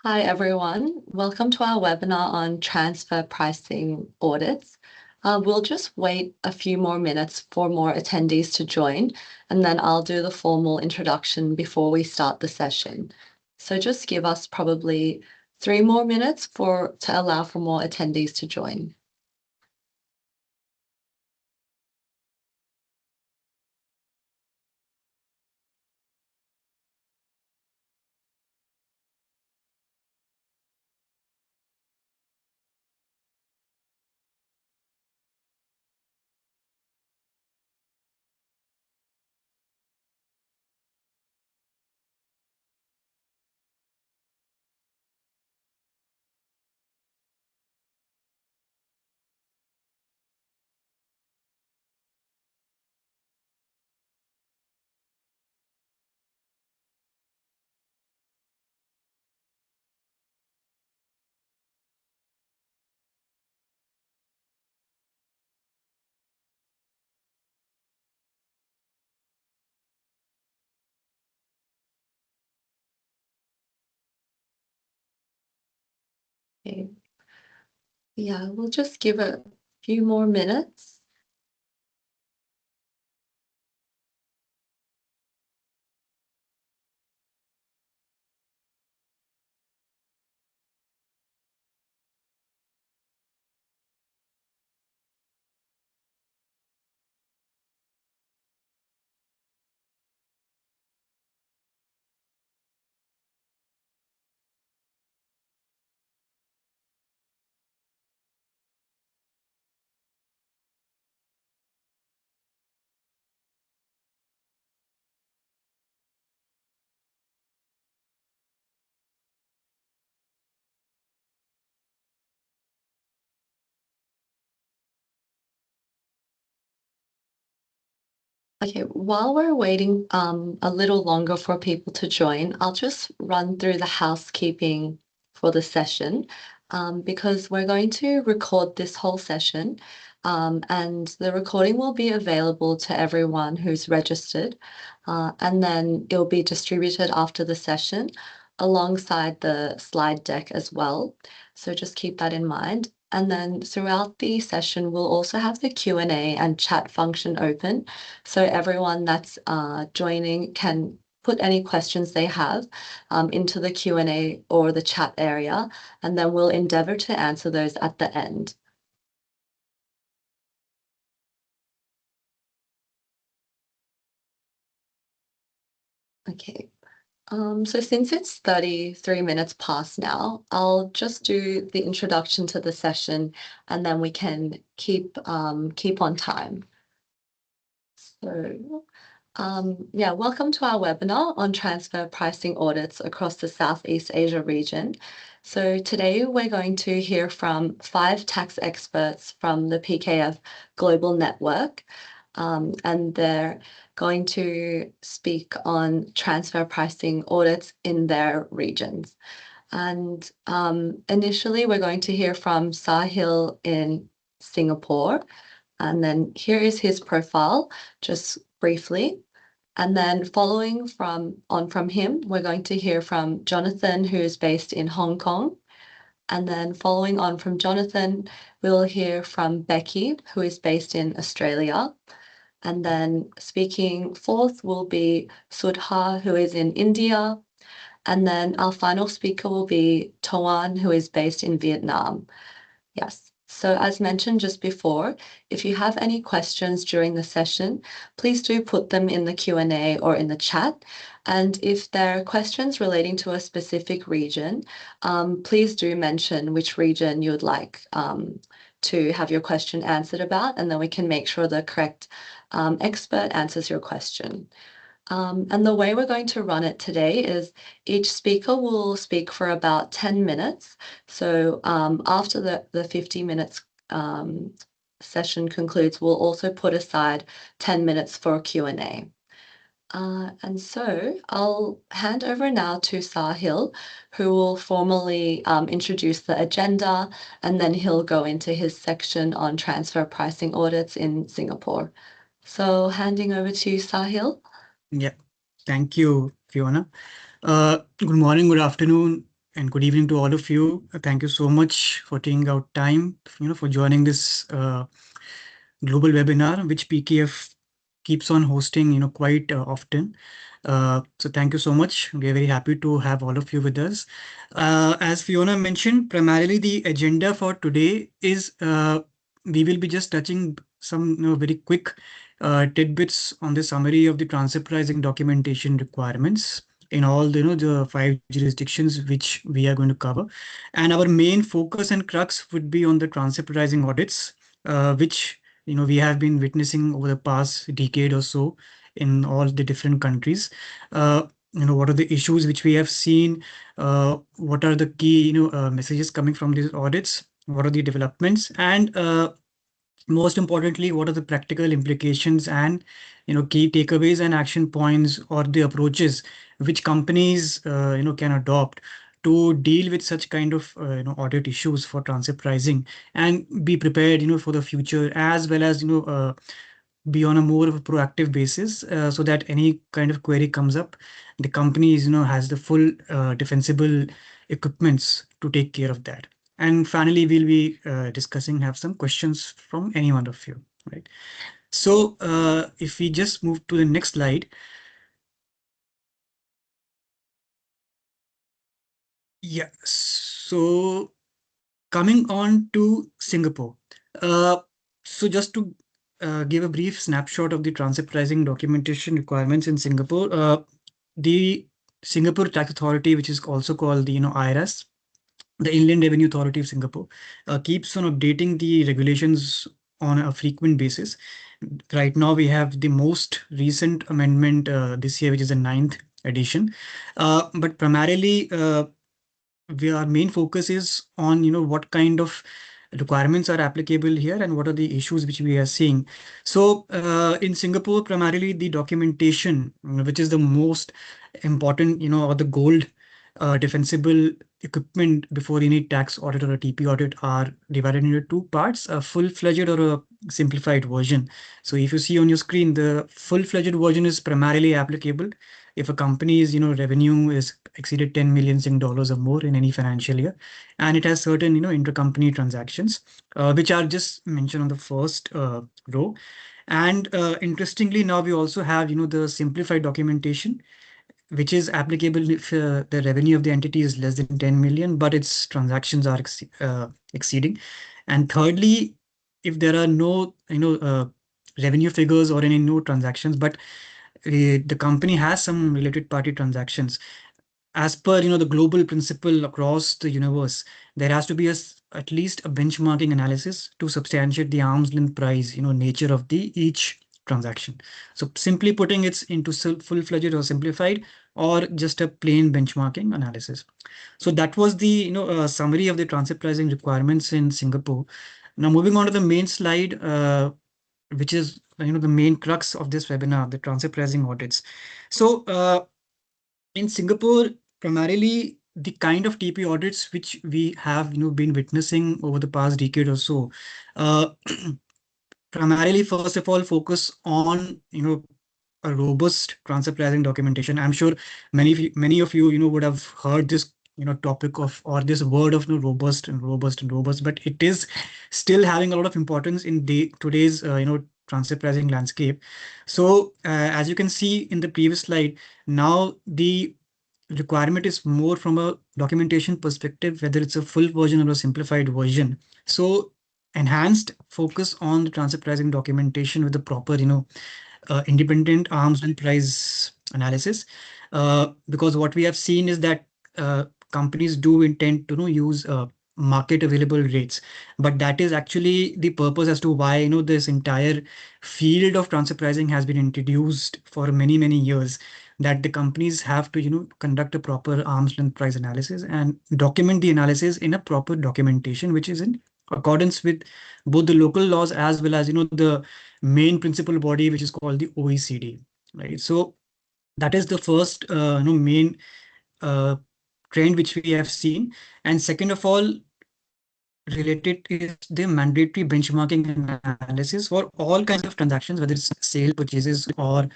Hi, everyone. Welcome to our webinar on transfer pricing audits. We'll just wait a few more minutes for more attendees to join, and then I'll do the formal introduction before we start the session. So just give us probably 3 more minutes to allow for more attendees to join. Okay. Yeah, we'll just give it a few more minutes. Okay, while we're waiting a little longer for people to join, I'll just run through the housekeeping for the session because we're going to record this whole session and the recording will be available to everyone who's registered and then it'll be distributed after the session alongside the slide deck as well. So just keep that in mind. And then throughout the session, we'll also have the Q&A and chat function open. So everyone that's joining can put any questions they have into the Q&A or the chat area, and then we'll endeavor to answer those at the end. Okay. So since it's 33 minutes past now, I'll just do the introduction to the session and then we can keep on time. So welcome to our webinar on transfer pricing audits across the Southeast Asia region. So today we're going to hear from 5 tax experts from the PKF Global Network, and they're going to speak on transfer pricing audits in their regions. And initially we're going to hear from Sahil in Singapore. And then here is his profile, just briefly. And then following from him, we're going to hear from Jonathan, who is based in Hong Kong. And then following on from Jonathan, we'll hear from Becky, who is based in Australia. And then speaking fourth will be Sudha, who is in India. And then our final speaker will be Toan, who is based in Vietnam. Yes. So as mentioned just before, if you have any questions during the session, please do put them in the Q&A or in the chat. And if there are questions relating to a specific region, please do mention which region you would like to have your question answered about, and then we can make sure the correct expert answers your question. And the way we're going to run it today is each speaker will speak for about 10 minutes. So after the 50 minutes session concludes, we'll also put aside 10 minutes for Q&A. And so I'll hand over now to Sahil, who will formally introduce the agenda, and then he'll go into his section on transfer pricing audits in Singapore. So handing over to Sahil. Yeah, thank you, Fiona. Good morning, good afternoon, and good evening to all of you. Thank you so much for taking out time, for joining this global webinar, which PKF keeps on hosting, quite often. So thank you so much. We are very happy to have all of you with us. As Fiona mentioned, primarily the agenda for today is we will be just touching some very quick tidbits on the summary of the transfer pricing documentation requirements in all the five jurisdictions which we are going to cover. And our main focus and crux would be on the transfer pricing audits, which we have been witnessing over the past decade or so in all the different countries. uh, what are the issues which we have seen, what are the key messages coming from these audits, what are the developments, and most importantly, what are the practical implications and key takeaways and action points or the approaches which companies can adopt to deal with such kind of audit issues for transfer pricing and be prepared for the future, as well as be on a more of a proactive basis, so that any kind of query comes up, the company is has the full defensible equipments to take care of that. And finally, we'll be discussing, have some questions from any one of you, right? So if we just move to the next slide. Yeah, so coming on to Singapore. Uh, so just to give a brief snapshot of the transfer pricing documentation requirements in Singapore, the Singapore Tax Authority, which is also called the IRS, the Inland Revenue Authority of Singapore, keeps on updating the regulations on a frequent basis. Right now, we have the most recent amendment this year, which is the ninth edition. But primarily, our main focus is on what kind of requirements are applicable here and what are the issues which we are seeing. So in Singapore, primarily the documentation, which is the most important, or the gold defensible equipment before any tax audit or a TP audit, are divided into two parts: a full-fledged or a simplified version. So if you see on your screen, the full-fledged version is primarily applicable if a company's revenue is exceeded 10 million Sing dollars or more in any financial year, and it has certain intercompany transactions, which are just mentioned on the first row. And interestingly, now we also have the simplified documentation, which is applicable if the revenue of the entity is less than 10 million, but its transactions are exceeding. And thirdly, if there are no revenue figures or any no transactions, but the company has some related party transactions, as per the global principle across the universe, there has to be at least a benchmarking analysis to substantiate the arm's length price nature of the each transaction. So simply putting, it's into full-fledged or simplified, or just a plain benchmarking analysis. So that was the summary of the transfer pricing requirements in Singapore. Now moving on to the main slide, which is the main crux of this webinar, the transfer pricing audits. So in Singapore, primarily the kind of TP audits which we have been witnessing over the past decade or so, uh, primarily first of all focus on a robust transfer pricing documentation. I'm sure many of you would have heard this topic of, or this word of robust and robust and robust, but it is still having a lot of importance in today's transfer pricing landscape. So as you can see in the previous slide, now the requirement is more from a documentation perspective, whether it's a full version or a simplified version. So enhanced focus on the transfer pricing documentation with the proper independent arms and price analysis, because what we have seen is that companies do intend to use market available rates, but that is actually the purpose as to why this entire field of transfer pricing has been introduced for many years, that the companies have to conduct a proper arm's length price analysis and document the analysis in a proper documentation, which is in accordance with both the local laws as well as the main principal body, which is called the OECD, right? So that is the first main uh, trend which we have seen. And second of all, related is the mandatory benchmarking analysis for all kinds of transactions, whether it's sale, purchases, or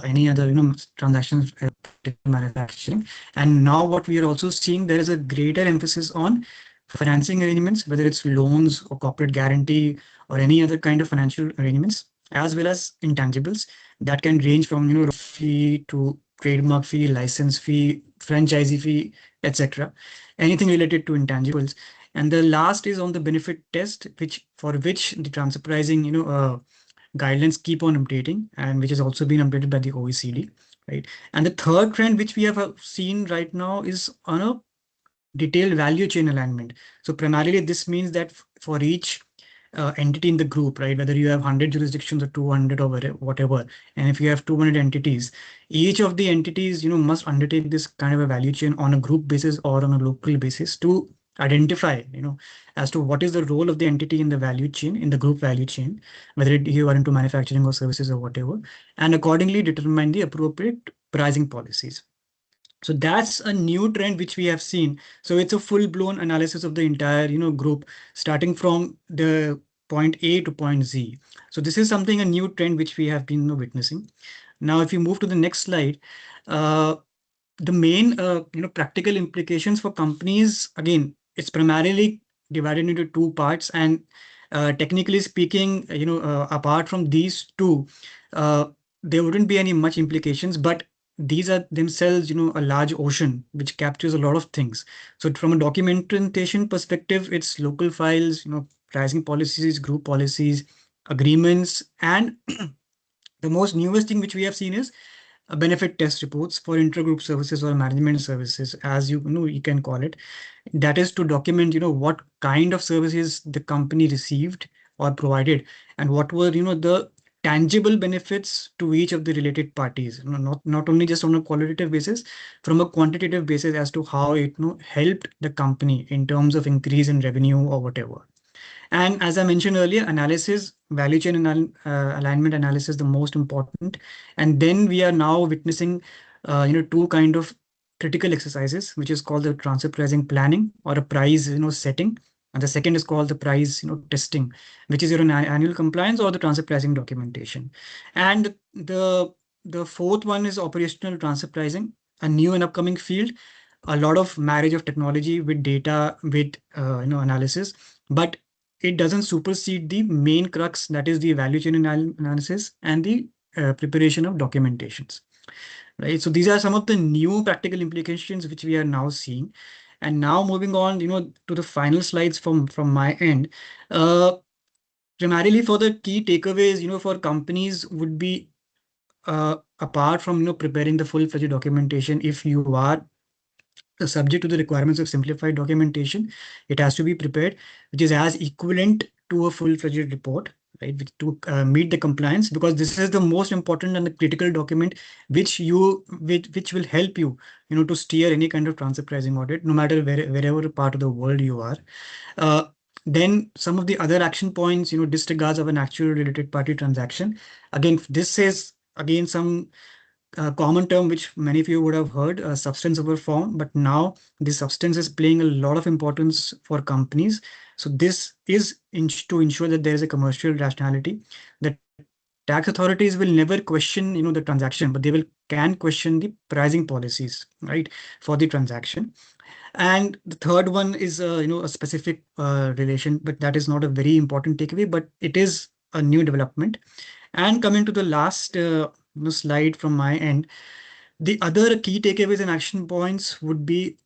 any other transactions related to manufacturing. And now what we are also seeing, there is a greater emphasis on financing arrangements, whether it's loans or corporate guarantee or any other kind of financial arrangements, as well as intangibles that can range from fee to trademark fee, license fee, franchisee fee, etc. Anything related to intangibles. And the last is on the benefit test, which the transfer pricing guidelines keep on updating, and which has also been updated by the OECD, right? And the third trend which we have seen right now is on a detailed value chain alignment. So primarily this means that for each entity in the group, right, whether you have 100 jurisdictions or 200 or whatever, and if you have 200 entities, each of the entities must undertake this kind of a value chain on a group basis or on a local basis to identify as to what is the role of the entity in the value chain, in the group value chain, whether you are into manufacturing or services or whatever, and accordingly determine the appropriate pricing policies. So that's a new trend which we have seen. So it's a full blown analysis of the entire, group, starting from the point A to point Z. So this is something, a new trend which we have been witnessing. Now, if you move to the next slide, uh, the main, practical implications for companies, again, it's primarily divided into two parts. And technically speaking, apart from these two, uh, there wouldn't be any much implications, but these are themselves, a large ocean which captures a lot of things. So from a documentation perspective, it's local files, pricing policies, group policies, agreements, and the most newest thing which we have seen is benefit test reports for intergroup services or management services, as you can call it. That is to document what kind of services the company received or provided, and what were the tangible benefits to each of the related parties, not only just on a qualitative basis, from a quantitative basis, as to how it helped the company in terms of increase in revenue or whatever. And as I mentioned earlier, analysis, value chain alignment analysis, the most important. And then we are now witnessing, two kind of critical exercises, which is called the transfer pricing planning or a price, setting. And the second is called the price, testing, which is your annual compliance or the transfer pricing documentation. And the fourth one is operational transfer pricing, a new and upcoming field, a lot of marriage of technology with data, with analysis, but it doesn't supersede the main crux, that is the value chain analysis and the preparation of documentations, right? So these are some of the new practical implications which we are now seeing. And now moving on, to the final slides from my end. uh, Primarily for the key takeaways, for companies would be, apart from preparing the full-fledged documentation, if you are subject to the requirements of simplified documentation, it has to be prepared, which is as equivalent to a full-fledged report, right? To meet the compliance, because this is the most important and the critical document which will help you, to steer any kind of transfer pricing audit, no matter wherever part of the world you are. Uh, then some of the other action points, disregards of an actual related party transaction. Again, this is again some common term which many of you would have heard, substance over form, but now this substance is playing a lot of importance for companies. So this is to ensure that there is a commercial rationality. The tax authorities will never question, the transaction, but they can question the pricing policies, right, for the transaction. And the third one is, a specific relation, but that is not a very important takeaway, but it is a new development. And coming to the last slide from my end, the other key takeaways and action points would be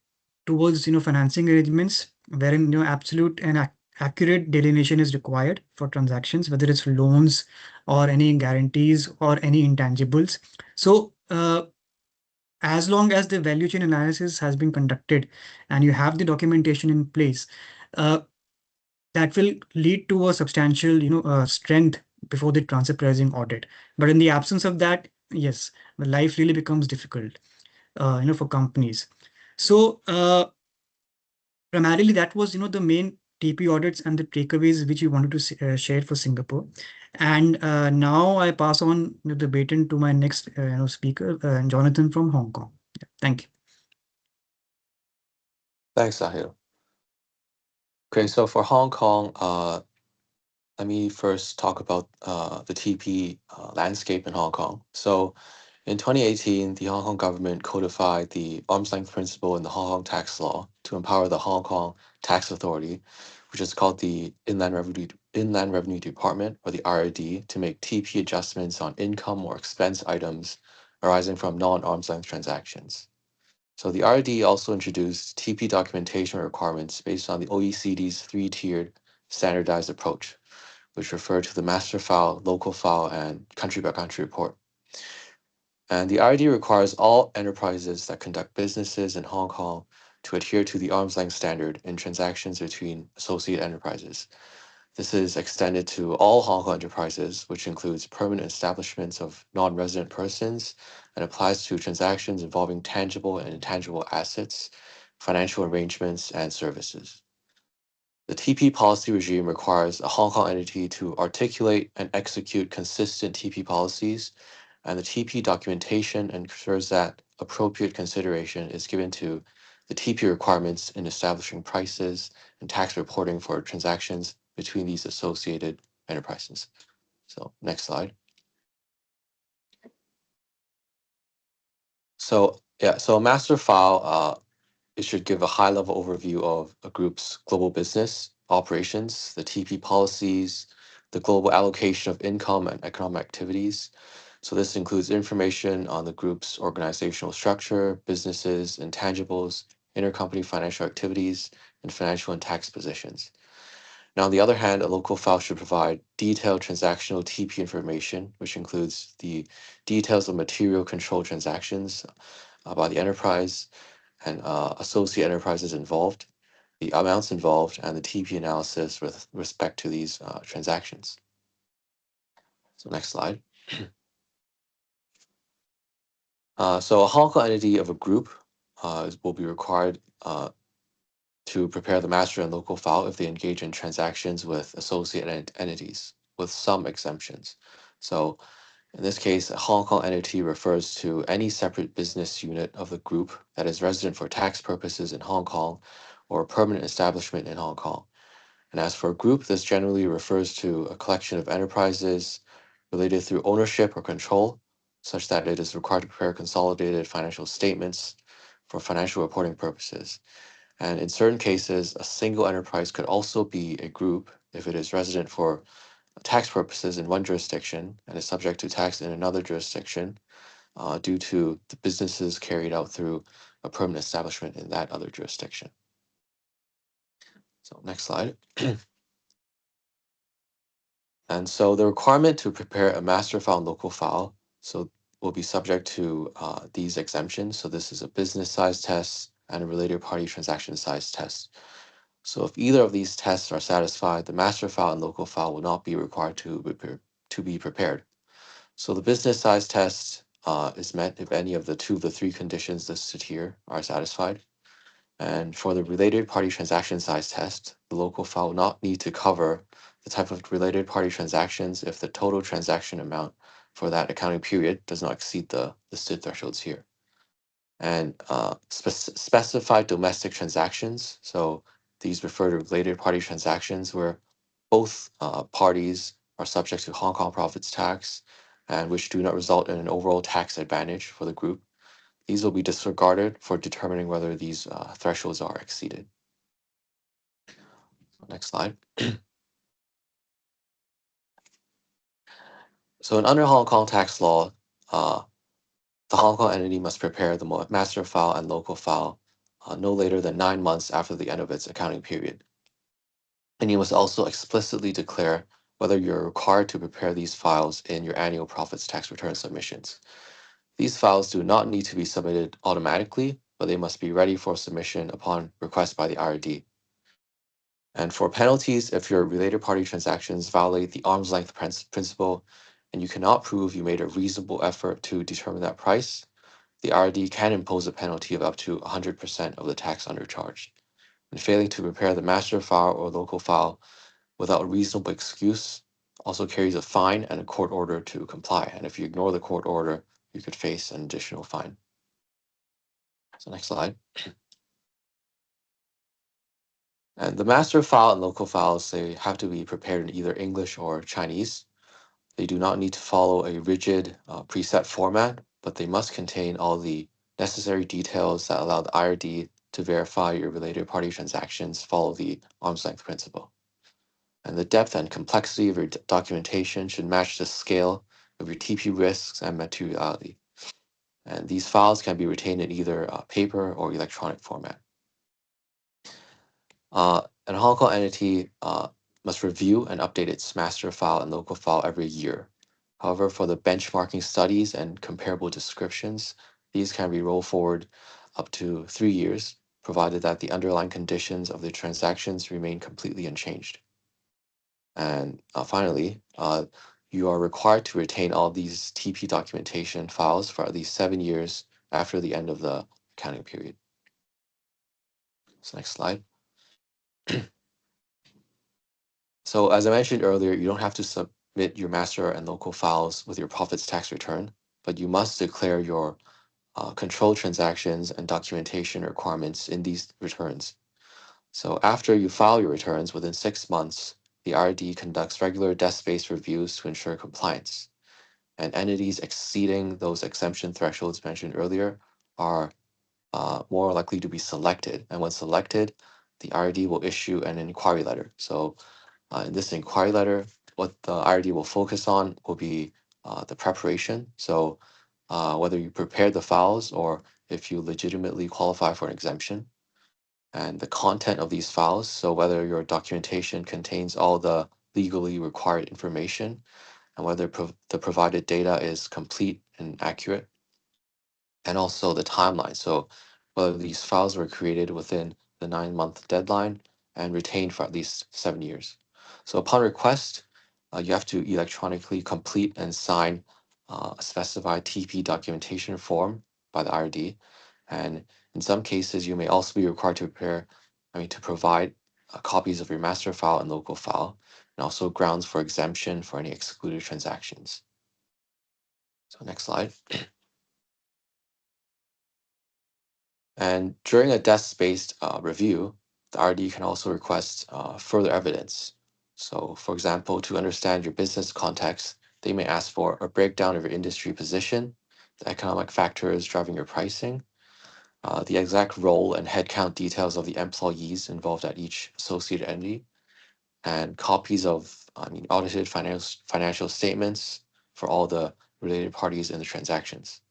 towards financing arrangements, wherein absolute and accurate delineation is required for transactions, whether it's loans or any guarantees or any intangibles. So as long as the value chain analysis has been conducted and you have the documentation in place, uh, that will lead to a substantial strength before the transfer pricing audit. But in the absence of that, yes, the life really becomes difficult, for companies. So primarily that was the main TP audits and the takeaways which we wanted to share for Singapore. And now I pass on the baton to my next speaker, Jonathan from Hong Kong. Yeah, thank you. Thanks, Sahil. Okay, so for Hong Kong, let me first talk about the TP landscape in Hong Kong. So, in 2018, the Hong Kong government codified the arm's length principle in the Hong Kong tax law to empower the Hong Kong Tax Authority, which is called the Inland Revenue Department, or the IRD, to make TP adjustments on income or expense items arising from non-arm's length transactions. So the IRD also introduced TP documentation requirements based on the OECD's three-tiered standardized approach, which refer to the master file, local file, and country by country report. And the IRD requires all enterprises that conduct businesses in Hong Kong to adhere to the arm's length standard in transactions between associate enterprises. This is extended to all Hong Kong enterprises, which includes permanent establishments of non resident persons and applies to transactions involving tangible and intangible assets, financial arrangements, and services. The TP policy regime requires a Hong Kong entity to articulate and execute consistent TP policies, and the TP documentation ensures that appropriate consideration is given to the TP requirements in establishing prices and tax reporting for transactions between these associated enterprises. So, next slide. So a master file it should give a high level overview of a group's global business operations, the TP policies, the global allocation of income and economic activities. So this includes information on the group's organizational structure, businesses, intangibles, intercompany financial activities, and financial and tax positions. Now, on the other hand, a local file should provide detailed transactional TP information, which includes the details of material control transactions by the enterprise and associate enterprises involved, the amounts involved, and the TP analysis with respect to these transactions. So next slide. So a Hong Kong entity of a group will be required to prepare the master and local file if they engage in transactions with associate entities, with some exemptions. So in this case, a Hong Kong entity refers to any separate business unit of the group that is resident for tax purposes in Hong Kong or a permanent establishment in Hong Kong. And as for a group, this generally refers to a collection of enterprises related through ownership or control, such that it is required to prepare consolidated financial statements for financial reporting purposes. And in certain cases, a single enterprise could also be a group if it is resident for tax purposes in one jurisdiction and is subject to tax in another jurisdiction due to the businesses carried out through a permanent establishment in that other jurisdiction. So next slide. And so the requirement to prepare a master file and local file will be subject to these exemptions. So this is a business size test and a related party transaction size test. So if either of these tests are satisfied, the master file and local file will not be required to be prepared. So the business size test is met if any of the two of the three conditions listed here are satisfied. And for the related party transaction size test, the local file will not need to cover the type of related party transactions if the total transaction amount for that accounting period does not exceed the listed thresholds here. And specified domestic transactions, so these refer to related party transactions where both parties are subject to Hong Kong profits tax and which do not result in an overall tax advantage for the group. These will be disregarded for determining whether these thresholds are exceeded. Next slide. So in under Hong Kong tax law, the Hong Kong entity must prepare the master file and local file no later than 9 months after the end of its accounting period. And you must also explicitly declare whether you're required to prepare these files in your annual profits tax return submissions. These files do not need to be submitted automatically, but they must be ready for submission upon request by the IRD. And for penalties, if your related party transactions violate the arm's length principle and you cannot prove you made a reasonable effort to determine that price, the IRD can impose a penalty of up to 100% of the tax undercharged. And failing to prepare the master file or local file without a reasonable excuse also carries a fine and a court order to comply. And if you ignore the court order, you could face an additional fine. So next slide. And the master file and local files, they have to be prepared in either English or Chinese. They do not need to follow a rigid preset format, but they must contain all the necessary details that allow the IRD to verify your related party transactions follow the arm's length principle. And the depth and complexity of your documentation should match the scale of your TP risks and materiality. And these files can be retained in either paper or electronic format. An Hong Kong entity must review and update its master file and local file every year. However, for the benchmarking studies and comparable descriptions, these can be rolled forward up to 3 years, provided that the underlying conditions of the transactions remain completely unchanged. And finally, you are required to retain all these TP documentation files for at least 7 years after the end of the accounting period. So next slide. So as I mentioned earlier, you don't have to submit your master and local files with your profits tax return, but you must declare your control transactions and documentation requirements in these returns. So after you file your returns within 6 months, the IRD conducts regular desk-based reviews to ensure compliance. And entities exceeding those exemption thresholds mentioned earlier are more likely to be selected. And when selected, the IRD will issue an inquiry letter. So in this inquiry letter, what the IRD will focus on will be the preparation. So whether you prepared the files or if you legitimately qualify for an exemption, and the content of these files. So whether your documentation contains all the legally required information and whether the provided data is complete and accurate, and also the timeline. So whether these files were created within the 9-month deadline and retained for at least 7 years. So upon request, you have to electronically complete and sign a specified TP documentation form by the IRD. And in some cases, you may also be required to provide copies of your master file and local file, and also grounds for exemption for any excluded transactions. So next slide. And during a desk-based review, the RD can also request further evidence. So for example, to understand your business context, they may ask for a breakdown of your industry position, the economic factors driving your pricing, the exact role and headcount details of the employees involved at each associated entity, and copies of audited financial statements for all the related parties in the transactions.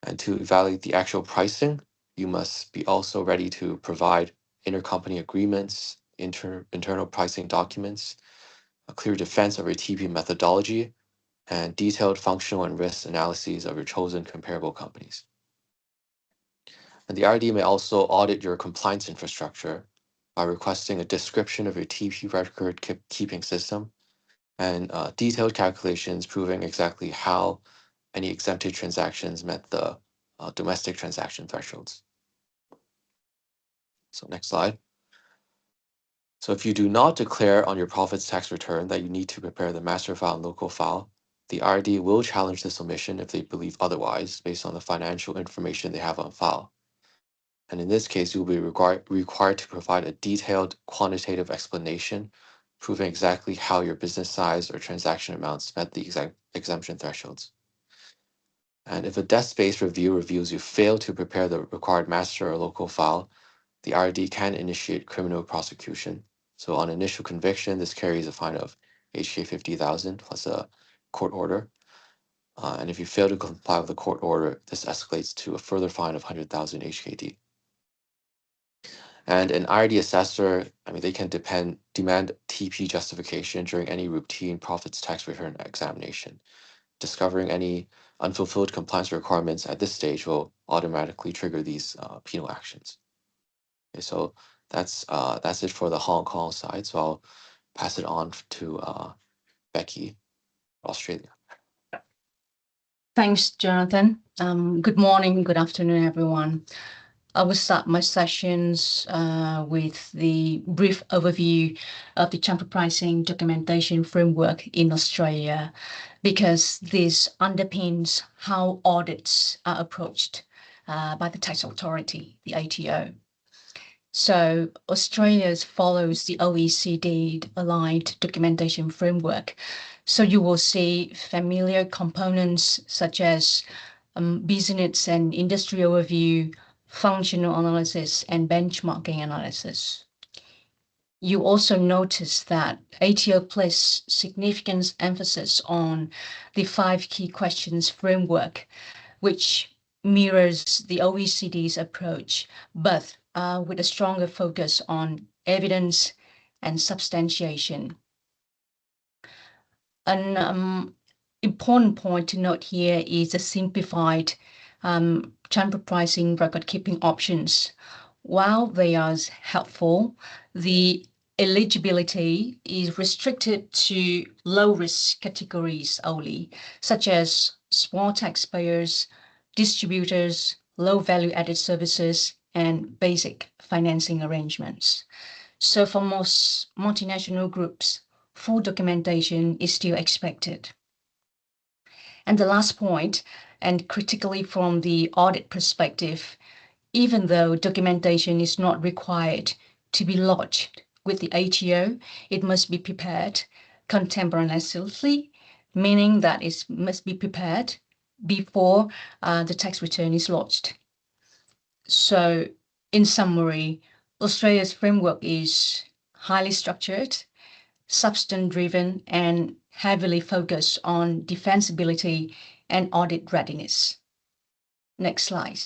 And to evaluate the actual pricing, you must be also ready to provide intercompany agreements, internal pricing documents, a clear defense of your TP methodology, and detailed functional and risk analyses of your chosen comparable companies. And the RD may also audit your compliance infrastructure by requesting a description of your TP record keeping system and detailed calculations proving exactly how any exempted transactions met the domestic transaction thresholds. So next slide. So if you do not declare on your profits tax return that you need to prepare the master file and local file, the IRD will challenge this omission if they believe otherwise based on the financial information they have on file. And in this case, you will be required to provide a detailed quantitative explanation proving exactly how your business size or transaction amounts met the exemption thresholds. And if a desk-based review reveals you failed to prepare the required master or local file, the IRD can initiate criminal prosecution. So on initial conviction, this carries a fine of HK 50,000 plus a court order. And if you fail to comply with the court order, this escalates to a further fine of 100,000 HKD. And an IRD assessor, they can demand TP justification during any routine profits tax return examination. Discovering any unfulfilled compliance requirements at this stage will automatically trigger these penal actions. Okay, so that's it for the Hong Kong side. So I'll pass it on to Becky, Australia. Thanks, Jonathan. Good morning, good afternoon, everyone. I will start my sessions with the brief overview of the transfer pricing documentation framework in Australia, because this underpins how audits are approached by the tax authority, the ATO. So Australia follows the OECD aligned documentation framework. So you will see familiar components such as business and industry overview, functional analysis, and benchmarking analysis. You also notice that ATO places significant emphasis on the 5 key questions framework, which mirrors the OECD's approach, but with a stronger focus on evidence and substantiation. An important point to note here is the simplified transfer pricing record-keeping options. While they are helpful, the eligibility is restricted to low-risk categories only, such as small taxpayers, distributors, low value-added services, and basic financing arrangements. So for most multinational groups, full documentation is still expected. And the last point, and critically from the audit perspective, even though documentation is not required to be lodged with the ATO, it must be prepared contemporaneously, meaning that it must be prepared before the tax return is lodged. So in summary, Australia's framework is highly structured, substance-driven, and heavily focused on defensibility and audit readiness. Next slide.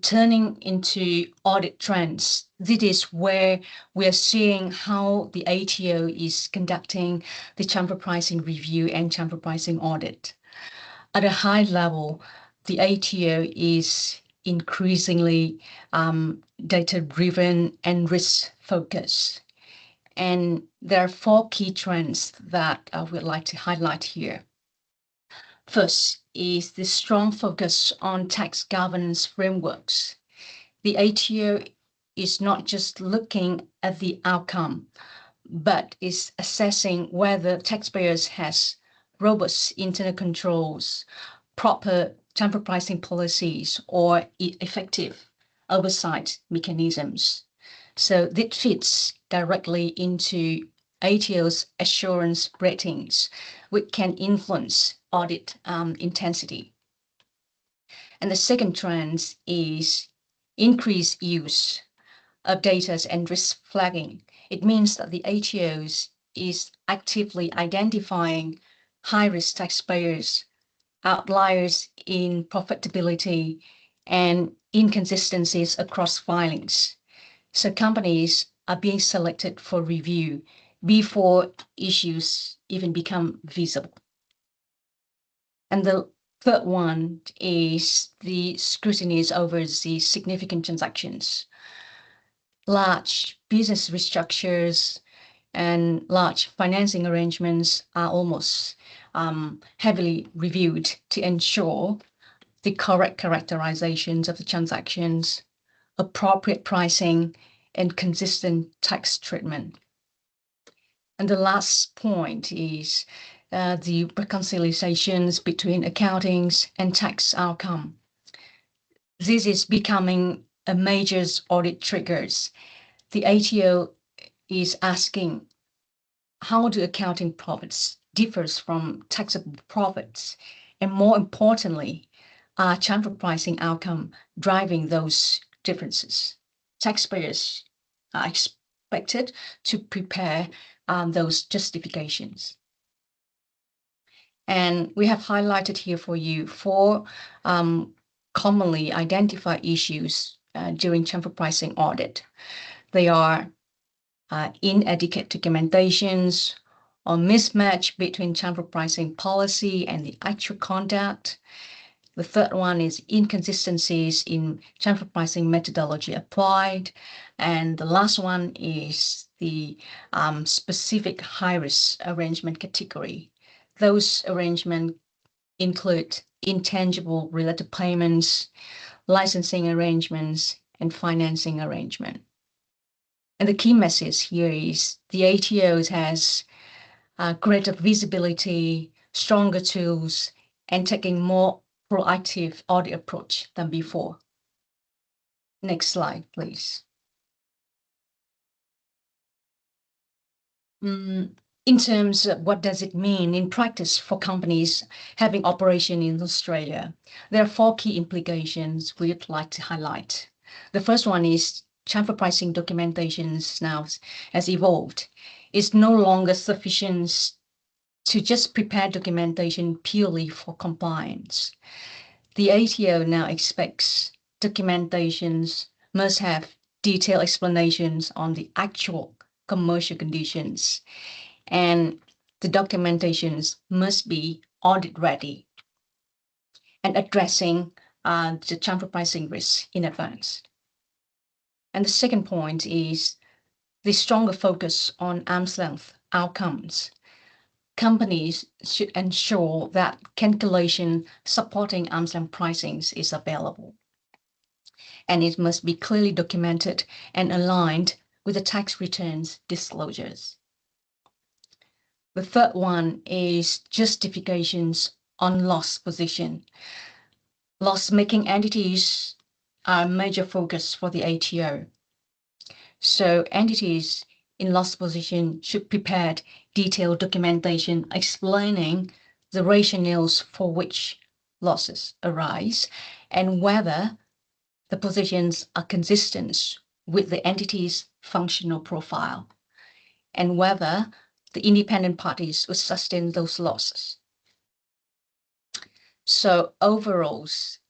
Turning into audit trends, this is where we are seeing how the ATO is conducting the transfer pricing review and transfer pricing audit. At a high level, the ATO is increasingly data-driven and risk-focused. And there are 4 key trends that I would like to highlight here. First is the strong focus on tax governance frameworks. The ATO is not just looking at the outcome, but is assessing whether taxpayers has robust internal controls, proper transfer pricing policies, or effective oversight mechanisms. So this fits directly into ATO's assurance ratings, which can influence audit intensity. And the second trend is increased use of data and risk flagging. It means that the ATOs is actively identifying high-risk taxpayers, outliers in profitability, and inconsistencies across filings. So companies are being selected for review before issues even become visible. And the third one is the scrutiny over the significant transactions. Large business restructures and large financing arrangements are almost heavily reviewed to ensure the correct characterizations of the transactions, appropriate pricing, and consistent tax treatment. And the last point is the reconciliations between accountings and tax outcome. This is becoming a major audit triggers. The ATO is asking, how do accounting profits differs from taxable profits? And more importantly, are transfer pricing outcome driving those differences? Taxpayers are expected to prepare those justifications. And we have highlighted here for you 4 commonly identified issues during transfer pricing audit. They are inadequate documentations, or mismatch between transfer pricing policy and the actual conduct. The third one is inconsistencies in transfer pricing methodology applied. And the last one is the specific high-risk arrangement category. Those arrangements include intangible related payments, licensing arrangements, and financing arrangement. And the key message here is the ATOs has greater visibility, stronger tools, and taking more proactive audit approach than before. Next slide, please. In terms of what does it mean in practice for companies having operation in Australia, there are 4 key implications we'd like to highlight. The first one is transfer pricing documentations now has evolved. It's no longer sufficient to just prepare documentation purely for compliance. The ATO now expects documentations must have detailed explanations on the actual commercial conditions, and the documentations must be audit ready and addressing the transfer pricing risk in advance. And the second point is the stronger focus on arm's length outcomes. Companies should ensure that calculation supporting arm's length pricings is available, and it must be clearly documented and aligned with the tax returns disclosures. The third one is justifications on loss position. Loss-making entities are a major focus for the ATO. So entities in loss position should prepare detailed documentation explaining the rationales for which losses arise and whether the positions are consistent with the entity's functional profile and whether the independent parties will sustain those losses. So overall,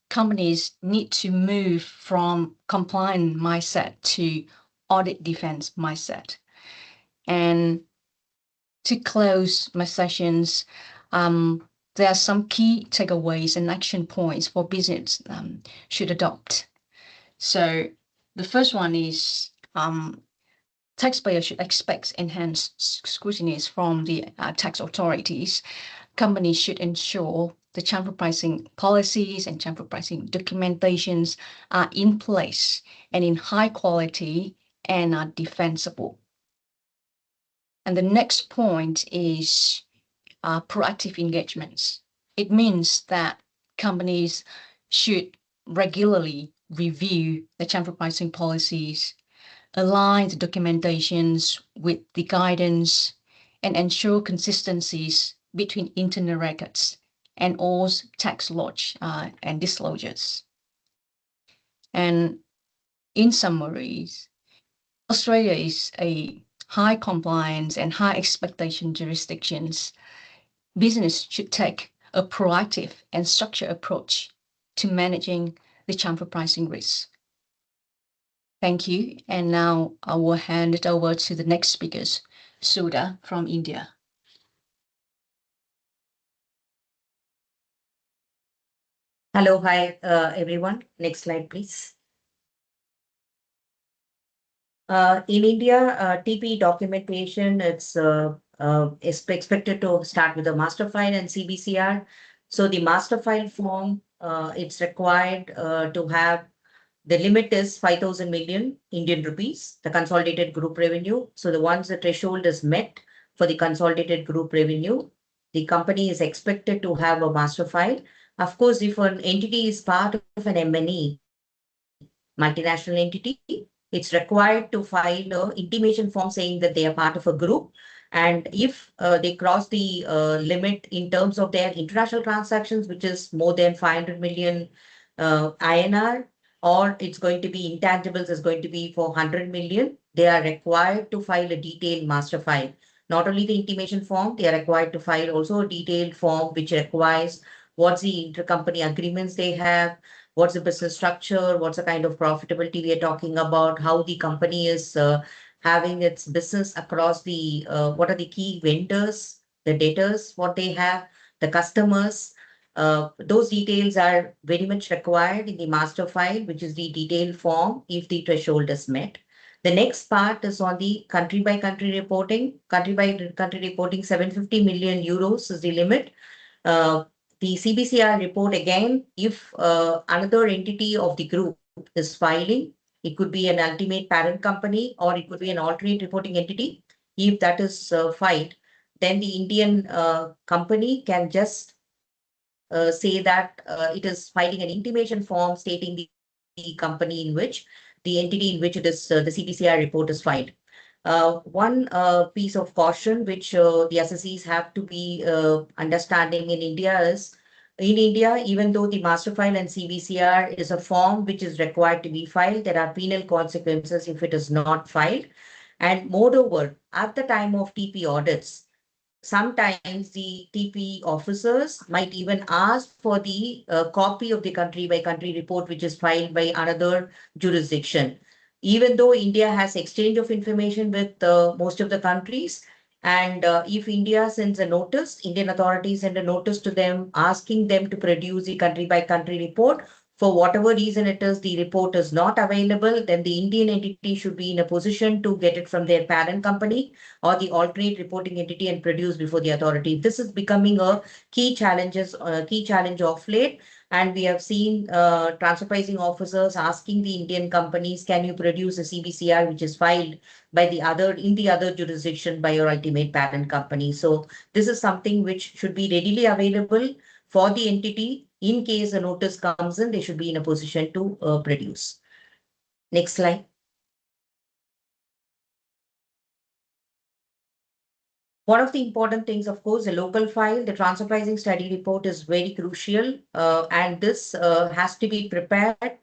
companies need to move from compliant mindset to audit defense mindset. And to close my sessions, there are some key takeaways and action points for business should adopt. So the first one is taxpayers should expect enhanced scrutiny from the tax authorities. Companies should ensure the transfer pricing policies and transfer pricing documentations are in place and in high quality and are defensible. And the next point is proactive engagements. It means that companies should regularly review the transfer pricing policies, align the documentations with the guidance, and ensure consistencies between internal records and all tax laws and disclosures. And in summary, Australia is a high compliance and high expectation jurisdictions. Business should take a proactive and structured approach to managing the transfer pricing risk. Thank you. And now I will hand it over to the next speakers, Sudha from India. Hello, hi, everyone. Next slide, please. In India, TP documentation, it's expected to start with the master file and CBCR. So the master file form, it's required to have the limit is 5,000 million Indian rupees, the consolidated group revenue. So once the threshold is met for the consolidated group revenue, the company is expected to have a master file. Of course, if an entity is part of an M&E, multinational entity, it's required to file an intimation form saying that they are part of a group. And if they cross the limit in terms of their international transactions, which is more than 500 million INR, or it's going to be intangibles is going to be for 100 million, they are required to file a detailed master file. Not only the intimation form, they are required to file also a detailed form which requires what's the intercompany agreements they have, what's the business structure, what's the kind of profitability we are talking about, how the company is having its business across the, what are the key vendors, the debtors, what they have, the customers. Those details are very much required in the master file, which is the detailed form if the threshold is met. The next part is on the country by country reporting. Country by country reporting, 750 million euros is the limit. The CBCR report again, if another entity of the group is filing, it could be an ultimate parent company or it could be an alternate reporting entity. If that is filed, then the Indian company can just say that it is filing an intimation form stating the company in which the entity in which it is the CPCR report is filed. One piece of caution which the assessees have to be understanding in India is, in India, even though the master file and CBCR is a form which is required to be filed, there are penal consequences if it is not filed. And moreover, at the time of TP audits, sometimes the TP officers might even ask for the copy of the country by country report, which is filed by another jurisdiction. Even though India has exchange of information with most of the countries, and if India sends a notice, Indian authorities send a notice to them asking them to produce the country by country report. For whatever reason it is, the report is not available, then the Indian entity should be in a position to get it from their parent company or the alternate reporting entity and produce before the authority. This is becoming a key challenge of late. And we have seen transfer pricing officers asking the Indian companies, can you produce a CBCR which is filed by the other in the other jurisdiction by your ultimate parent company. So this is something which should be readily available for the entity. In case a notice comes in, they should be in a position to produce. Next slide. One of the important things, of course, the local file, the transfer pricing study report is very crucial, and this has to be prepared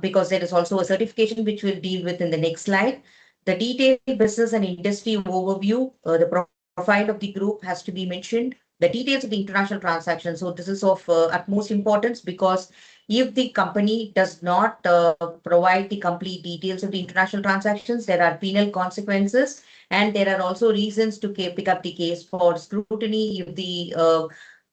because there is also a certification which we'll deal with in the next slide. The detailed business and industry overview, the profile of the group has to be mentioned, the details of the international transaction. So this is of utmost importance because if the company does not provide the complete details of the international transactions, there are penal consequences. And there are also reasons to pick up the case for scrutiny if the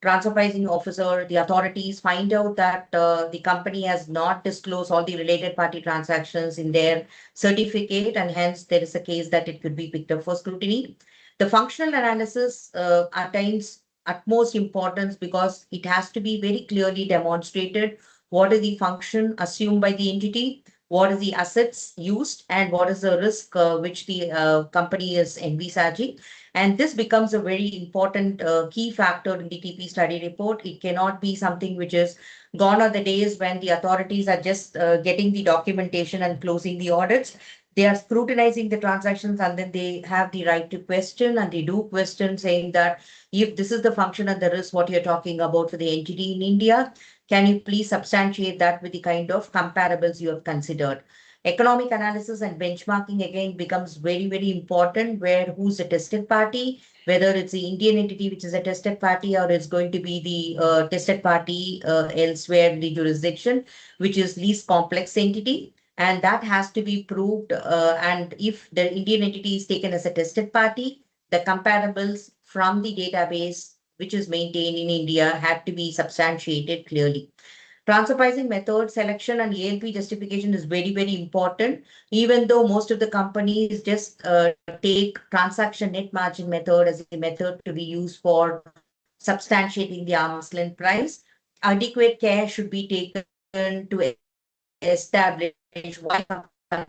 transfer pricing officer, the authorities find out that the company has not disclosed all the related party transactions in their certificate, and hence there is a case that it could be picked up for scrutiny. The functional analysis attains utmost importance because it has to be very clearly demonstrated what is the function assumed by the entity, what is the assets used, and what is the risk which the company is envisaging. And this becomes a very important key factor in the TP study report. It cannot be something which is gone are the days when the authorities are just getting the documentation and closing the audits. They are scrutinizing the transactions and then they have the right to question, and they do question saying that if this is the function and the risk what you're talking about for the entity in India, can you please substantiate that with the kind of comparables you have considered? Economic analysis and benchmarking again becomes very, very important, where who's the tested party, whether it's the Indian entity which is a tested party or it's going to be the tested party elsewhere in the jurisdiction, which is least complex entity. And that has to be proved. And if the Indian entity is taken as a tested party, the comparables from the database which is maintained in India had to be substantiated clearly. Transfer pricing method selection and ALP justification is very, very important. Even though most of the companies just take transaction net margin method as a method to be used for substantiating the arm's length price, adequate care should be taken to establish why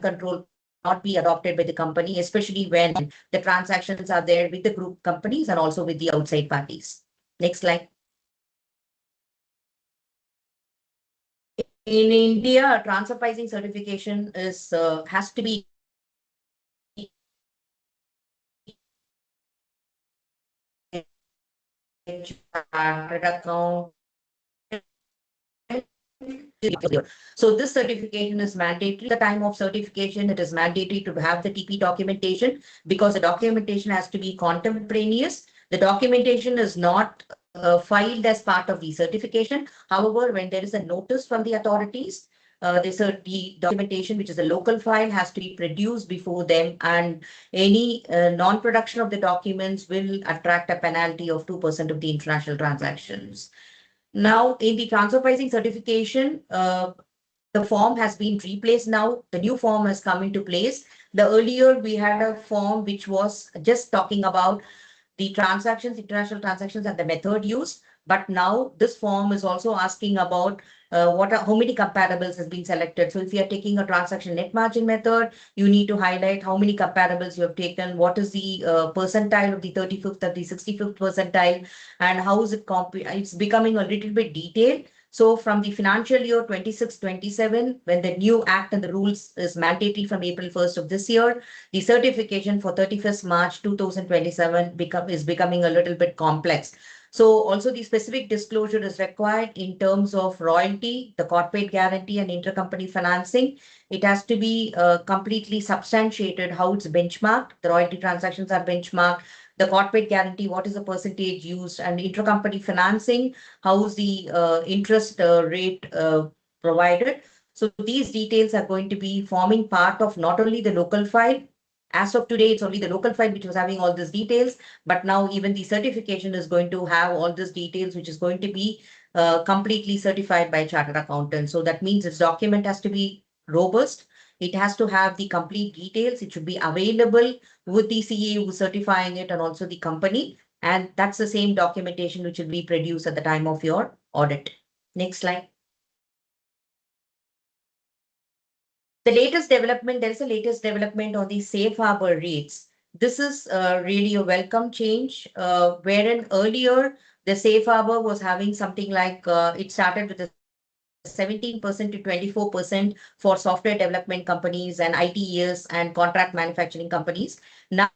control not be adopted by the company, especially when the transactions are there with the group companies and also with the outside parties. Next slide. In India, transfer pricing certification is has to be account. So this certification is mandatory. At the time of certification, it is mandatory to have the TP documentation because the documentation has to be contemporaneous. The documentation is not filed as part of the certification. However, when there is a notice from the authorities, the documentation, which is a local file, has to be produced before them, and any non-production of the documents will attract a penalty of 2% of the international transactions. Now, in the transfer pricing certification, the form has been replaced now. The new form has come into place. The earlier we had a form which was just talking about the transactions, international transactions, and the method used. But now this form is also asking about how many comparables has been selected. So if you are taking a transaction net margin method, you need to highlight how many comparables you have taken, what is the percentile of the 35th or the 65th percentile, and how is it it's becoming a little bit detailed. So from the financial year 26-27, when the new act and the rules is mandatory from April 1st of this year, the certification for 31st March 2027 is becoming a little bit complex. So also the specific disclosure is required in terms of royalty, the corporate guarantee and intercompany financing. It has to be completely substantiated how it's benchmarked. The royalty transactions are benchmarked. The corporate guarantee, what is the percentage used, and intercompany financing, how is the interest rate provided. So these details are going to be forming part of not only the local file. As of today, it's only the local file which was having all these details, but now even the certification is going to have all these details, which is going to be completely certified by a chartered accountant. So that means this document has to be robust. It has to have the complete details. It should be available with the CA who is certifying it and also the company. And that's the same documentation which will be produced at the time of your audit. Next slide. The latest development, there is a latest development on the safe harbor rates. This is really a welcome change, wherein earlier the safe harbor was having something like it started with a 17% to 24% for software development companies and ITES and contract manufacturing companies. Now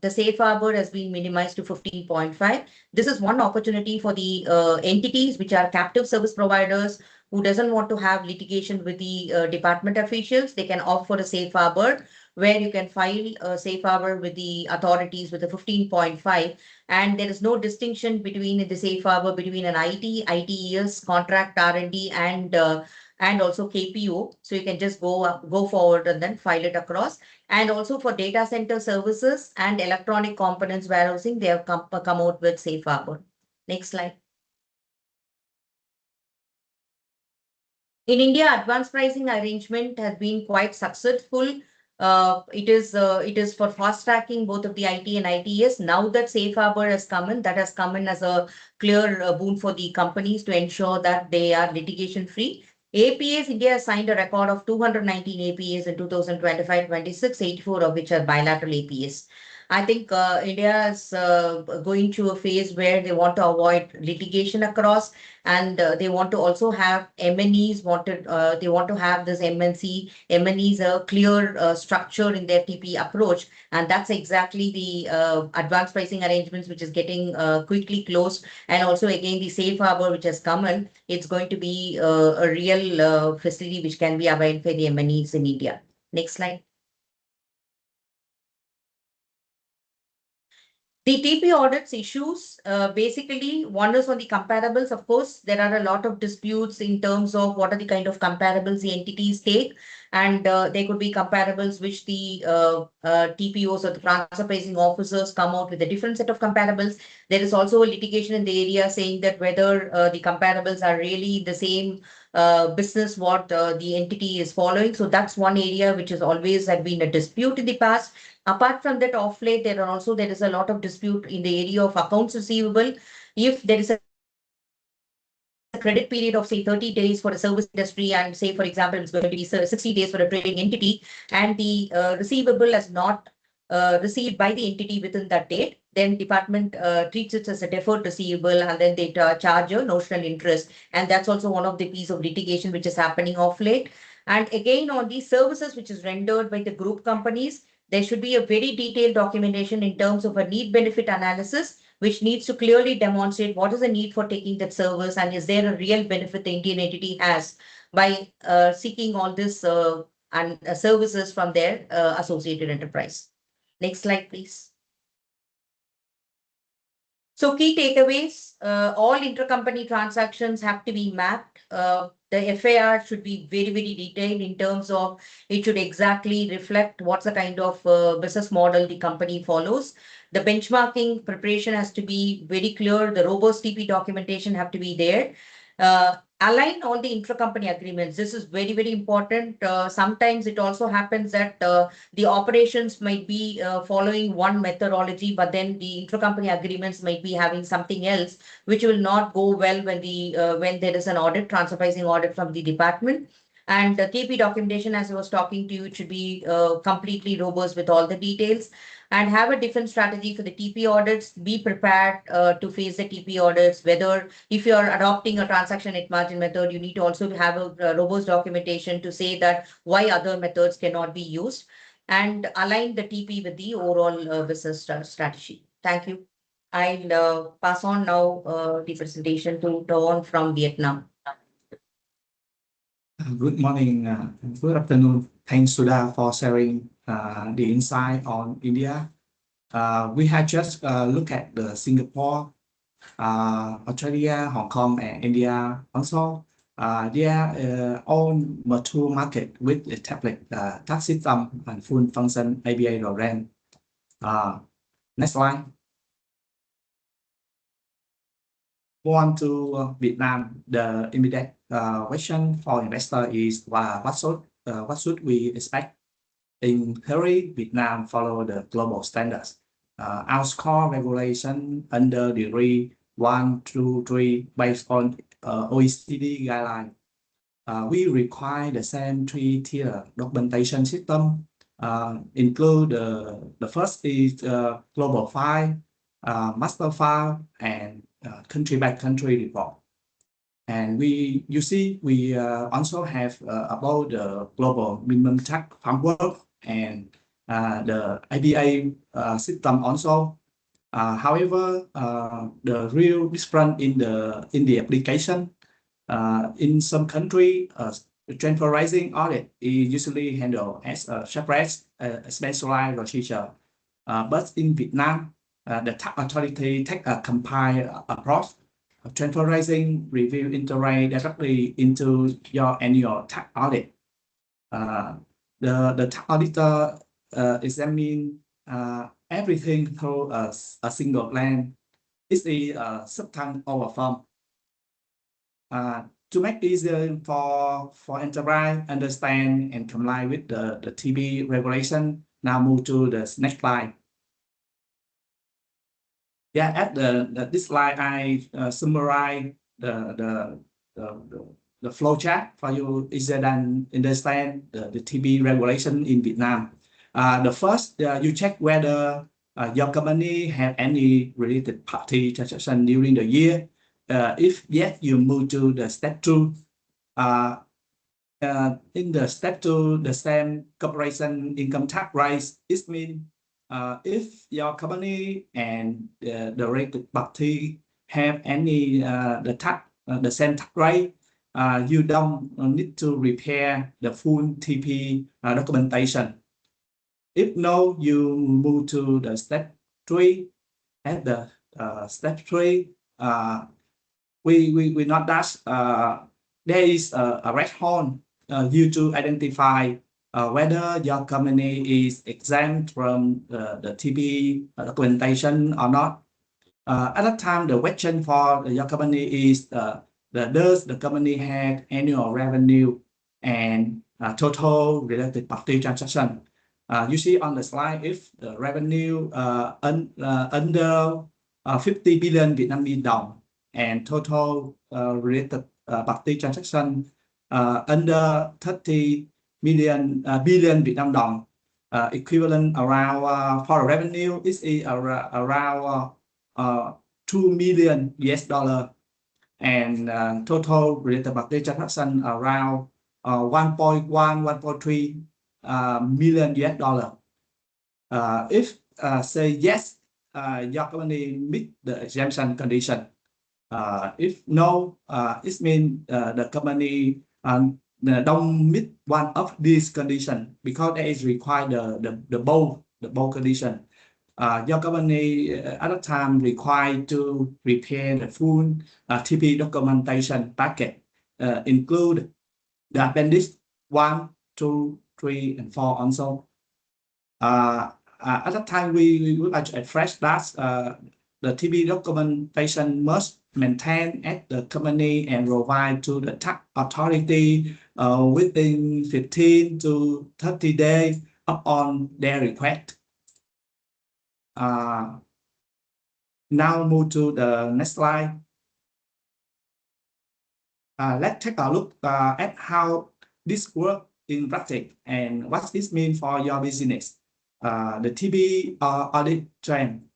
the safe harbor has been minimized to 15.5. This is one opportunity for the entities which are captive service providers who doesn't want to have litigation with the department officials. They can opt for a safe harbor where you can file a safe harbor with the authorities with a 15.5, and there is no distinction between the safe harbor between an ITES, contract R&D, and also KPO. So you can just go forward and then file it across. And also for data center services and electronic components warehousing, they have come out with safe harbor. Next slide. In India, advanced pricing arrangement has been quite successful. It is for fast tracking both of the IT and ITS. Now that safe harbor has come in, that has come in as a clear boon for the companies to ensure that they are litigation free. APAs, India has signed a record of 219 APAs in 2025-26, 84 of which are bilateral APAs. I think India is going through a phase where they want to avoid litigation across, and they want to also have MNEs. They want to have this MNEs a clear structure in their TP approach, and that's exactly the advanced pricing arrangements which is getting quickly closed, and also again the safe harbor which has come in. It's going to be a real facility which can be availed for the MNEs in India. Next slide. The TP audits issues, basically, one is on the comparables. Of course, there are a lot of disputes in terms of what are the kind of comparables the entities take. And there could be comparables which the TPOs or the transfer pricing officers come out with a different set of comparables. There is also a litigation in the area saying that whether the comparables are really the same business what the entity is following. So that's one area which has always had been a dispute in the past. Apart from that, off late, there is a lot of dispute in the area of accounts receivable. If there is a credit period of say 30 days for a service industry, and say for example it's going to be 60 days for a trading entity, and the receivable has not received by the entity within that date, then department treats it as a deferred receivable, and then they charge a notional interest. And that's also one of the piece of litigation which is happening off late. And again, on these services which is rendered by the group companies, there should be a very detailed documentation in terms of a need benefit analysis, which needs to clearly demonstrate what is the need for taking that service, and is there a real benefit the Indian entity has by seeking all this services from their associated enterprise. Next slide, please. So key takeaways, all intercompany transactions have to be mapped. The FAR should be very, very detailed in terms of it should exactly reflect what's the kind of business model the company follows. The benchmarking preparation has to be very clear. The robust TP documentation have to be there. align all the intracompany agreements. This is very, very important. Sometimes it also happens that the operations might be following one methodology, but then the intracompany agreements might be having something else, which will not go well when there is an audit, transfer pricing audit from the department. And the TP documentation, as I was talking to you, it should be completely robust with all the details, and have a different strategy for the TP audits. Be prepared to face the TP audits. Whether if you are adopting a transaction net margin method, you need to also have a robust documentation to say that why other methods cannot be used, and align the TP with the overall business strategy. Thank you. I'll pass on now the presentation to Toon from Vietnam. Good morning, good afternoon. Thanks, Sudha, for sharing the insight on India. We have just looked at the Singapore, Australia, Hong Kong, and India also. They are all mature market with a tablet tax system and full function ABA program. Next slide. On to Vietnam. The immediate question for investor is what should we expect? In theory, Vietnam follow the global standards. Our score regulation under degree 1, 2, 3 based on OECD guideline. We require the same three-tier documentation system. Include the first is global file, master file, and country by country report. And we also have about the global minimum tax framework and the ABA system also. However, the real difference in the application in some country, transfer pricing audit is usually handled as a separate specialized procedure. But in Vietnam, the tax authority take a compiled approach. Transfer pricing review integrate directly into your annual tax audit. The tax auditor examine everything through a single lens. It's a substance over form. To make it easier for enterprise understand and comply with the TB regulation, now move to the next slide. Yeah, at this slide, I summarize the flow chart for you easier than understand the TB regulation in Vietnam. The first, you check whether your company have any related party transaction during the year. If yes, you move to the step 2. In the step 2, the same corporation income tax rate, it means if your company and the related party have any the same tax rate, you don't need to prepare the full TP documentation. If no, you move to the step 3. At the step 3, we not that there is a threshold you to identify whether your company is exempt from the TB documentation or not. At that time, the question for your company is does the company have annual revenue and total related party transaction? You see on the slide, if the revenue under 50 billion Vietnamese dong and total related party transaction under 30 billion Vietnam dong, equivalent around for revenue is around $2 million and total related party transaction around 1.3 million $1.3 million. If say yes, your company meet the exemption condition. If no, it means the company don't meet one of these conditions because it is required the both condition. Your company at the time required to prepare the full TP documentation packet, include the appendix 1, 2, 3, and 4 also. At that time, we would like to address that the TB documentation must maintained at the company and provide to the tax authority within 15 to 30 days upon their request. Now move to the next slide. Let's take a look at how this works in practice and what this means for your business. The TB audit trend.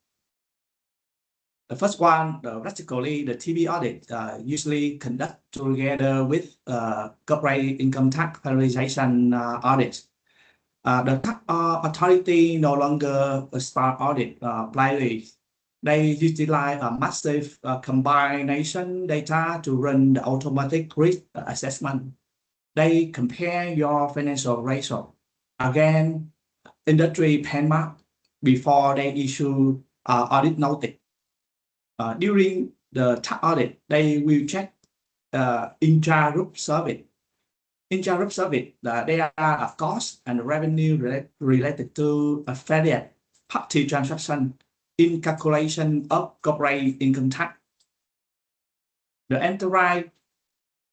The first one, practically, the TB audit usually conduct together with corporate income tax harmonization audit. The tax authority no longer start audit blindly. They utilize a massive combination data to run the automatic risk assessment. They compare your financial ratio against industry benchmark before they issue audit notice. During the tax audit, they will check intra-group service. Intra-group service, there are a cost and revenue related to affiliate party transaction in calculation of corporate income tax. The enterprise,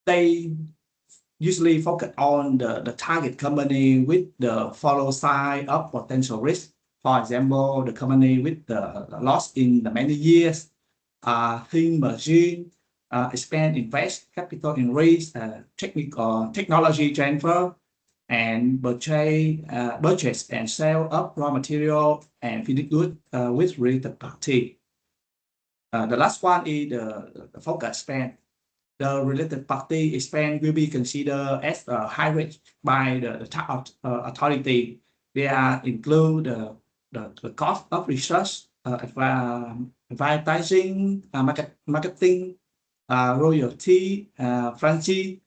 they usually focus on the target company with the follow side of potential risk. For example, the company with the loss in the many years, thin margin, expand, invest, capital increase, technology transfer, and purchase and sale of raw material and finished goods with related party. The last one is the focus spend. The related party spend will be considered as a high risk by the tax authority. They include the cost of research, advertising, marketing, royalty, franchise,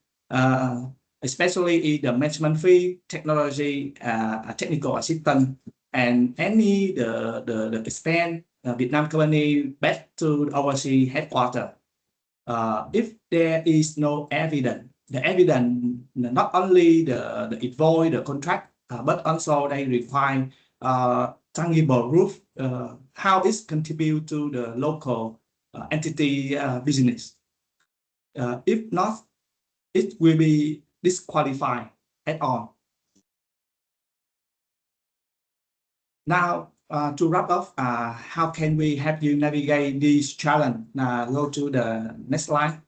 especially the management fee, technology, technical assistance, and any the spend Vietnam company back to the overseas headquarters. If there is no evidence, the evidence not only the invoice, the contract, but also they require tangible proof how it contributes to the local entity business. If not, it will be disqualified at all. Now, to wrap up, how can we help you navigate this challenge? Go to the next slide.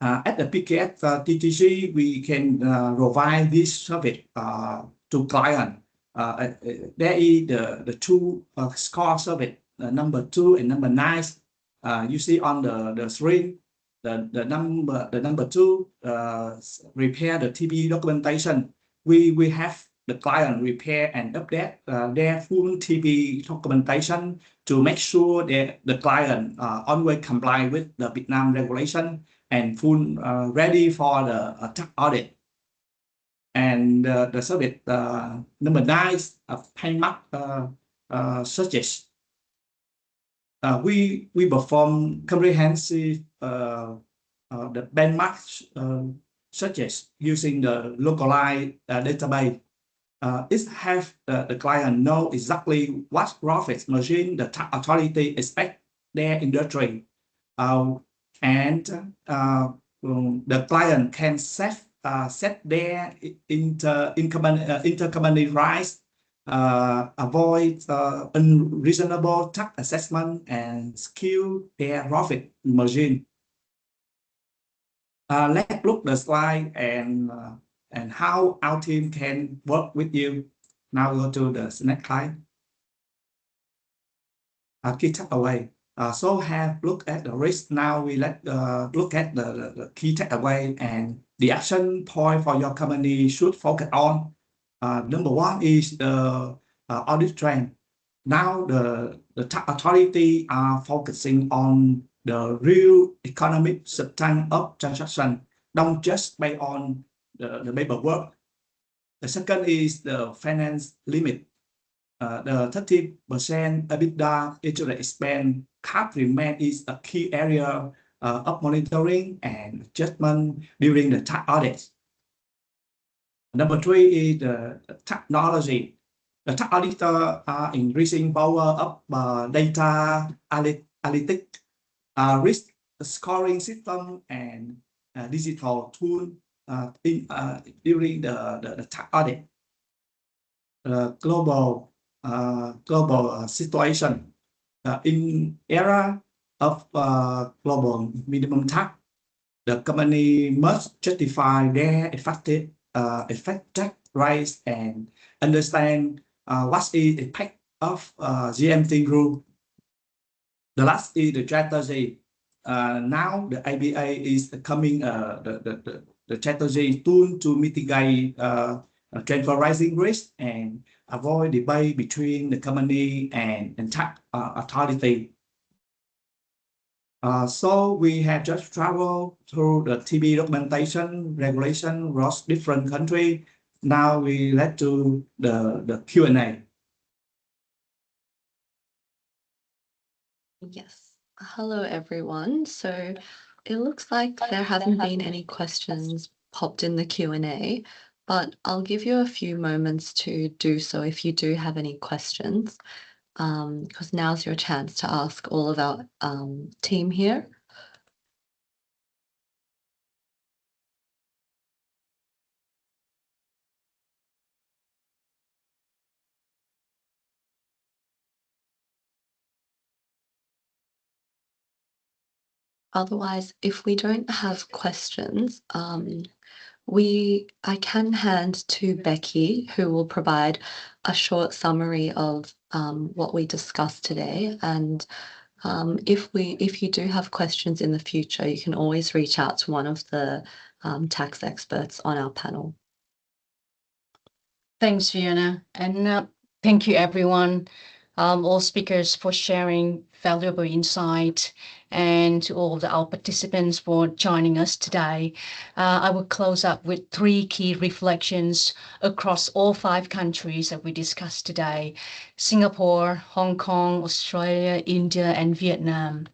At the PKF TTC, we can provide this service to client. There is the two score service, number 2 and number 9. You see on the screen, the number 2 repair the TB documentation. We have the client repair and update their full TB documentation to make sure that the client always comply with the Vietnam regulation and full ready for the tax audit. And the service number 9, payment searches. We perform comprehensive the benchmark searches using the localized database. It has the client know exactly what profit margin the tax authority expect their industry, and the client can set their intercompany rights, avoid unreasonable tax assessment, and skew their profit margin. Let's look the slide and how our team can work with you. Now go to the next slide. Key takeaway. So have looked at the risk. Now we look at the key takeaway and the action point for your company should focus on. Number 1 is the audit trend. Now the tax authority are focusing on the real economic substance of transaction, don't just based on the paperwork. The second is the finance limit. The 30% EBITDA interest expense cap remain is a key area of monitoring and adjustment during the tax audit. Number 3 is the technology. The tax auditor are increasing power of data analytic, risk scoring system, and digital tool during the tax audit. Global situation in era of global minimum tax, the company must justify their effective tax rates and understand what is the impact of GMT group. The last is the strategy. Now the IBA is coming the strategy tool to mitigate transfer rising risk and avoid debate between the company and tax authority. So we have just traveled through the TB documentation regulation across different countries. Now we let to the Q&A. Yes. Hello, everyone. So it looks like there haven't been any questions popped in the Q&A, but I'll give you a few moments to do so if you do have any questions, because now's your chance to ask all of our team here. Otherwise, if we don't have questions, I can hand to Becky, who will provide a short summary of what we discussed today. And if you do have questions in the future, you can always reach out to one of the tax experts on our panel. Thanks, Fiona, and thank you, everyone, all speakers, for sharing valuable insight, and to all of our participants for joining us today. I will close up with 3 key reflections across all 5 countries that we discussed today: Singapore, Hong Kong, Australia, India, and Vietnam.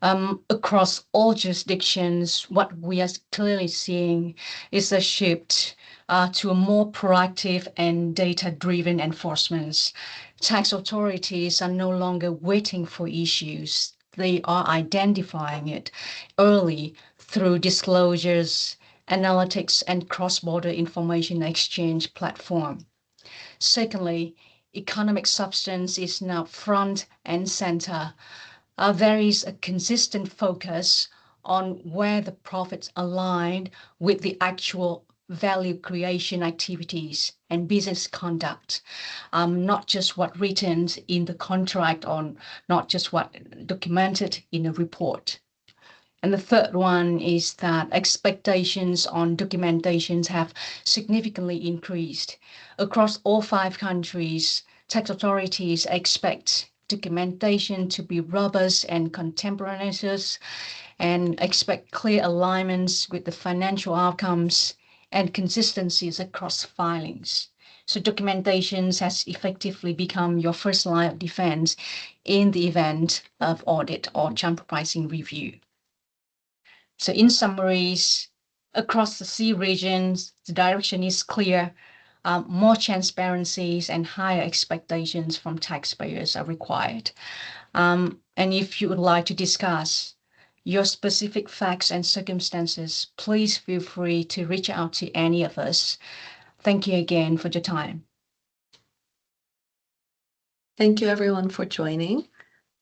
Across all jurisdictions, what we are clearly seeing is a shift to a more proactive and data-driven enforcement. Tax authorities are no longer waiting for issues. They are identifying it early through disclosures, analytics, and cross-border information exchange platform. Secondly, economic substance is now front and center. There is a consistent focus on where the profits align with the actual value creation activities and business conduct, not just what written in the contract or not just what documented in a report. And the third one is that expectations on documentations have significantly increased. Across all 5 countries, tax authorities expect documentation to be robust and contemporaneous, and expect clear alignments with the financial outcomes and consistencies across filings. So documentations has effectively become your first line of defense in the event of audit or transfer pricing review. So in summaries, across the C regions, the direction is clear. More transparencies and higher expectations from taxpayers are required. And if you would like to discuss your specific facts and circumstances, please feel free to reach out to any of us. Thank you again for your time. Thank you, everyone, for joining.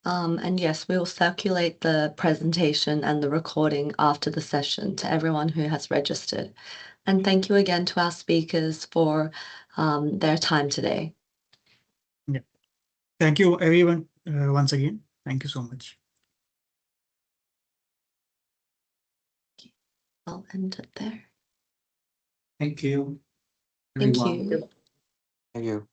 And yes, we will circulate the presentation and the recording after the session to everyone who has registered. And thank you again to our speakers for their time today. Yeah. Thank you, everyone, once again. Thank you so much. I'll end it there. Thank you. Thank everyone. you. Thank you.